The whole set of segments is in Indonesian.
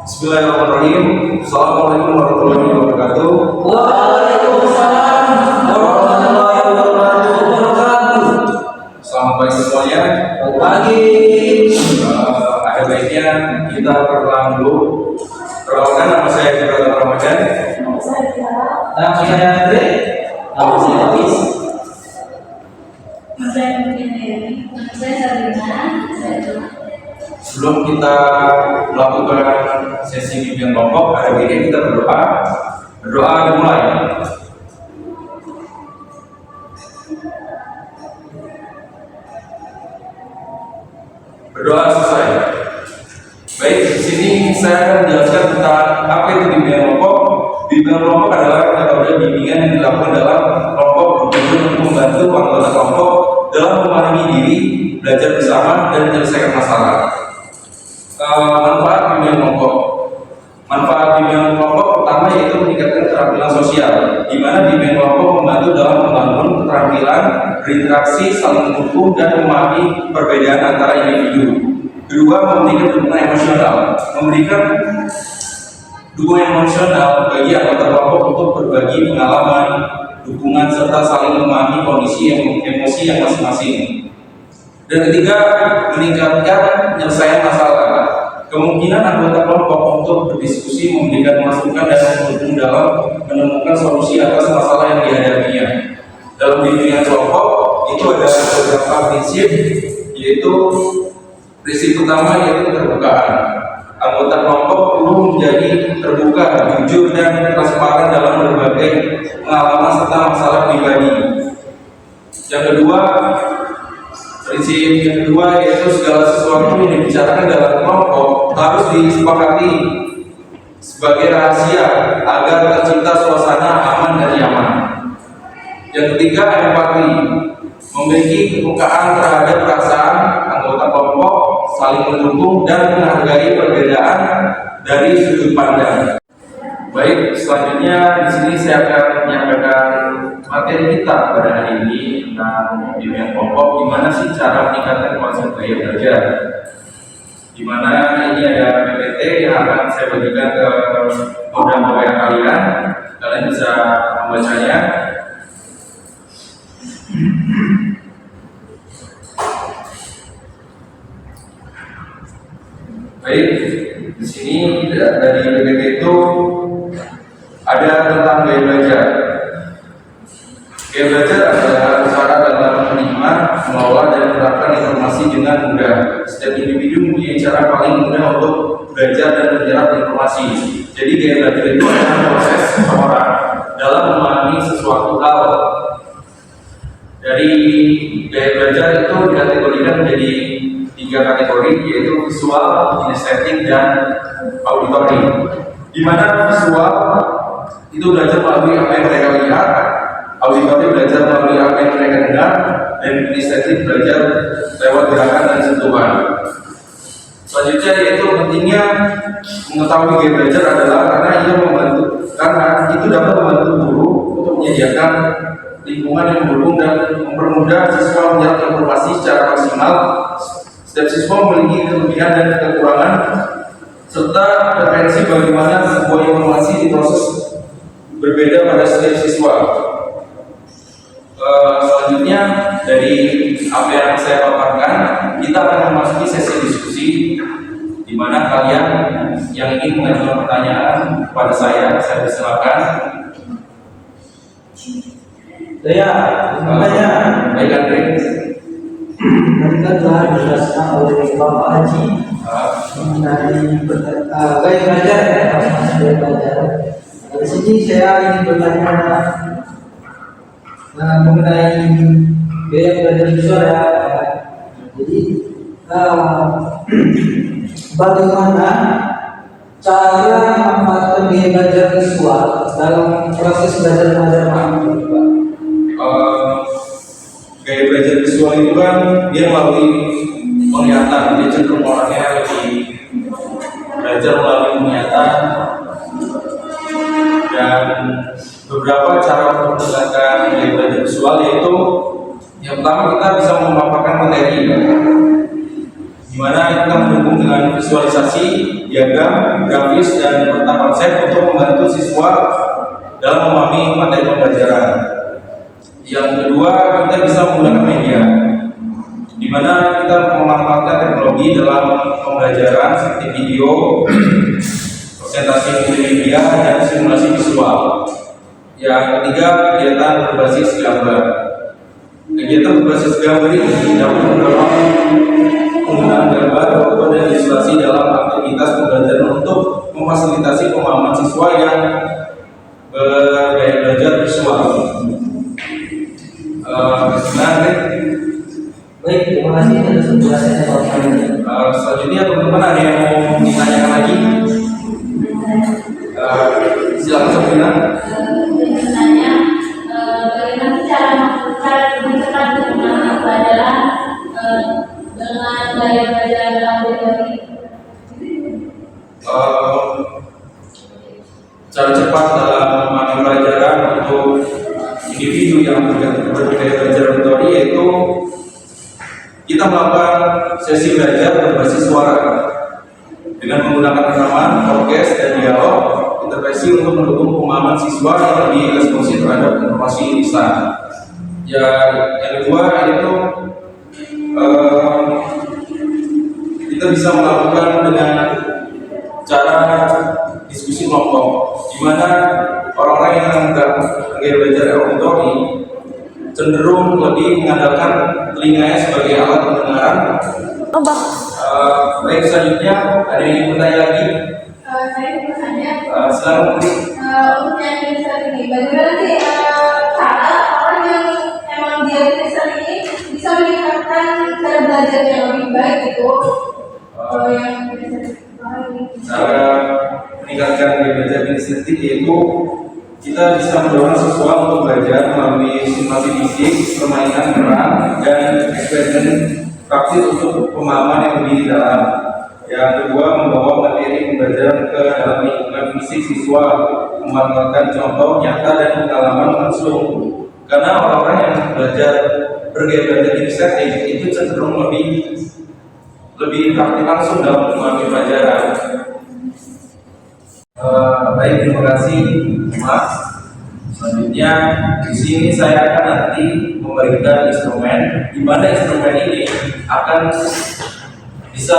Bismillahirrahmanirrahim. Assalamualaikum warahmatullahi wabarakatuh. Waalaikumsalam warahmatullahi wabarakatuh. Selamat pagi semuanya. Selamat pagi. Ada baiknya kita perkenalan dulu. Perkenalkan, nama saya Jibril Ramadan. Nama saya Andre. Nama saya Hafiz. Saya Sabrina. Sebelum kita melakukan sesi bimbingan kelompok, ada baiknya kita berdoa. Berdoa dimulai. Berdoa selesai. Baik, di sini saya akan menjelaskan tentang apa itu bimbingan kelompok. Bimbingan kelompok adalah metode bimbingan yang dilakukan dalam kelompok bertujuan untuk membantu anggota kelompok dalam memahami diri, belajar bersama, dan menyelesaikan masalah. Manfaat bimbingan kelompok. Manfaat bimbingan kelompok pertama yaitu meningkatkan keterampilan sosial, di mana bimbingan kelompok membantu dalam membangun keterampilan berinteraksi, saling mendukung, dan memahami perbedaan antara individu. Kedua, memberikan dukungan emosional, memberikan dukungan emosional bagi anggota kelompok untuk berbagi pengalaman, dukungan, serta saling memahami kondisi emosi yang masing-masing. Dan ketiga, meningkatkan penyelesaian masalah. Kemungkinan anggota kelompok untuk berdiskusi, memberikan masukan, dan mendukung dalam menemukan solusi atas masalah yang dihadapinya. Dalam bimbingan kelompok itu ada beberapa prinsip, yaitu prinsip pertama yaitu keterbukaan. Anggota kelompok perlu menjadi terbuka, jujur, dan transparan dalam berbagai pengalaman serta masalah pribadi. Yang kedua, prinsip yang kedua yaitu segala sesuatu yang dibicarakan dalam kelompok harus disepakati sebagai rahasia agar tercipta suasana aman dan nyaman. Yang ketiga, empati, memiliki kepekaan terhadap perasaan anggota kelompok, saling mendukung dan menghargai perbedaan dari sudut pandang. Baik, selanjutnya di sini saya akan menyampaikan materi kita pada hari ini tentang bimbingan kelompok, gimana sih cara meningkatkan konsep gaya belajar. Di mana ini ada PPT yang akan saya bagikan ke beberapa kalian. Kalian bisa membacanya. Baik, di sini dari PPT itu ada tentang gaya belajar. Gaya belajar adalah cara dalam menerima, mengelola, dan menerapkan informasi dengan mudah. Setiap individu mempunyai cara paling mudah untuk belajar dan menyerap informasi. Jadi gaya belajar itu adalah proses seseorang dalam memahami sesuatu hal. Dari gaya belajar itu dikategorikan menjadi 3 kategori, yaitu visual, kinestetik, dan auditori. Di mana visual itu belajar melalui apa yang mereka lihat, auditori belajar melalui apa yang mereka dengar, dan kinestetik belajar lewat gerakan dan sentuhan. Selanjutnya yaitu pentingnya mengetahui gaya belajar adalah karena itu dapat membantu guru untuk menyediakan lingkungan yang mendukung dan mempermudah siswa menyerap informasi secara maksimal. Setiap siswa memiliki kelebihan dan kekurangan serta preferensi bagaimana sebuah informasi diproses berbeda pada setiap siswa. Selanjutnya dari apa yang saya paparkan, kita akan memasuki sesi diskusi di mana kalian yang ingin mengajukan pertanyaan kepada saya persilakan. Saya bertanya. Baik, Andre. Kita telah dijelaskan oleh Bapak Haji mengenai gaya belajar, gaya belajar. Di sini saya ingin bertanya mengenai gaya belajar visual ya. Jadi bagaimana cara memanfaatkan gaya belajar visual dalam proses belajar mengajar Pak? Gaya belajar visual itu kan dia melalui penglihatan, dia cenderung orangnya lebih belajar melalui penglihatan. Dan beberapa cara untuk menggunakan gaya belajar visual yaitu yang pertama kita bisa memaparkan materi, di mana kita mendukung dengan visualisasi, diagram, grafis, dan peta konsep untuk membantu siswa dalam memahami materi pembelajaran. Yang kedua, kita bisa menggunakan media, di mana kita memanfaatkan teknologi dalam pembelajaran seperti video, presentasi multimedia, dan simulasi visual. Yang ketiga, kegiatan berbasis gambar. Kegiatan berbasis gambar ini dapat mendorong penggunaan gambar, foto, dan ilustrasi dalam aktivitas pembelajaran untuk memfasilitasi pemahaman siswa yang bergaya belajar visual. Baik, terima kasih atas penjelasannya Bapak. Selanjutnya teman-teman ada yang mau ditanyakan lagi? Silakan Sabrina. Misalnya, bagaimana cara lebih cepat menggunakan pelajaran dengan gaya belajar auditory? Cara cepat dalam memahami pelajaran untuk individu yang bergaya belajar auditory yaitu kita melakukan sesi belajar berbasis suara dengan menggunakan rekaman, podcast, dan dialog intervensi untuk mendukung pemahaman siswa yang lebih responsif terhadap informasi lisan. Yang kedua yaitu kita bisa melakukan dengan cara diskusi kelompok, di mana orang-orang yang gaya belajar auditory cenderung lebih mengandalkan telinganya sebagai alat pendengaran. Baik, selanjutnya ada yang ingin bertanya lagi? Saya bertanya, Silakan. untuk yang bisa ini, bagaimana sih cara orang yang emang dia bisa ini bisa meningkatkan cara belajar yang lebih baik itu? Yang Cara meningkatkan gaya belajar kinestetik yaitu kita bisa mendorong siswa untuk belajar melalui simulasi fisik, permainan peran, dan eksperimen praktis untuk pemahaman yang lebih dalam. Yang kedua, membawa materi pembelajaran ke dalam lingkungan fisik siswa, memanfaatkan contoh nyata dan pengalaman langsung. Karena orang-orang yang belajar bergaya belajar kinestetik itu cenderung lebih praktik langsung dalam memahami pelajaran. Baik, terima kasih Mas. Selanjutnya di sini saya akan nanti memberikan instrumen, di mana instrumen ini akan bisa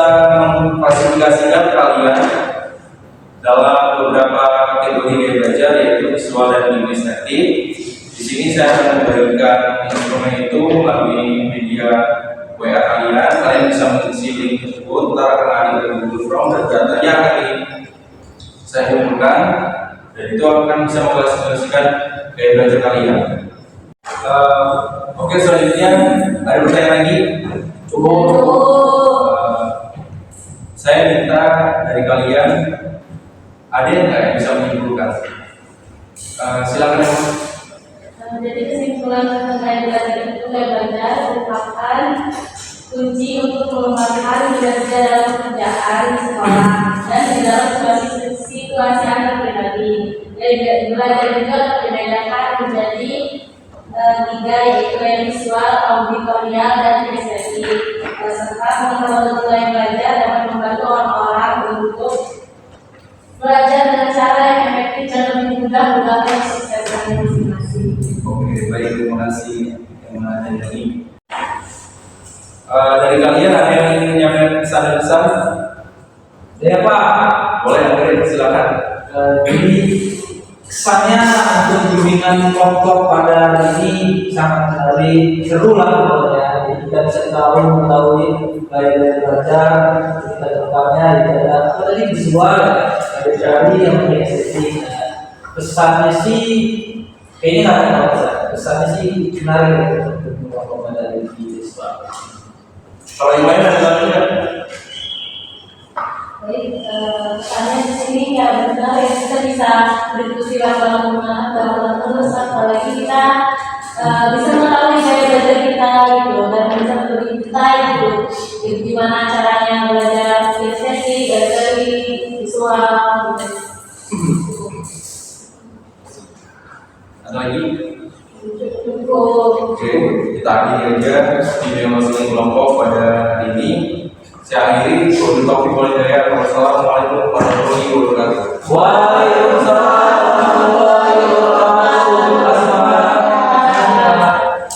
memfasilitasikan kalian dalam beberapa kategori gaya belajar yaitu visual dan kinestetik. Di sini saya akan memberikan instrumen itu melalui media WA kalian. Kalian bisa mengisi link tersebut, ntar akan ada di Google Form dan datanya akan saya kumpulkan, dan itu akan bisa memfasilitasikan gaya belajar kalian. Oke, selanjutnya ada pertanyaan lagi? Saya minta dari kalian ada yang nggak yang bisa menyimpulkan? Silakan. Jadi kesimpulan tentang gaya belajar itu, gaya belajar merupakan kunci untuk mengembangkan kinerja dalam pekerjaan di sekolah dan di dalam situasi antar pribadi. Gaya belajar juga dibedakan menjadi tiga, yaitu gaya visual, auditorial, dan kinestetik. Serta metode gaya belajar dapat membantu orang-orang untuk belajar dengan cara yang efektif dan lebih mudah menggapai kesuksesan masing-masing. Oke, baik, terima kasih yang menanya ini. Dari kalian ada yang ingin menyampaikan pesan-pesan? Ya Pak, Boleh, boleh, silakan. Jadi kesannya untuk bimbingan kelompok pada hari ini sangat sekali seru lah pokoknya. Jadi kita bisa tahu mengetahui gaya belajar kita depannya, ada apa tadi visual, ada dari yang estetik. Pesannya sih kayaknya nggak ada pesan. Pesannya sih menarik untuk kelompok dari visual. Kalau yang lain ada lagi nggak? Baik, pesannya di sini ya benar ya, kita bisa berdiskusi dalam terus, apalagi kita bisa mengetahui gaya belajar kita gitu, dan bisa lebih detail gitu, gimana caranya belajar kinestetik, galeri, visual gitu. Ada lagi? Cukup. Oke, kita akhiri aja video masing kelompok pada hari ini. Saya akhiri Wabillahi taufiq wal hidayah. Wassalamualaikum warahmatullahi wabarakatuh. Waalaikumsalam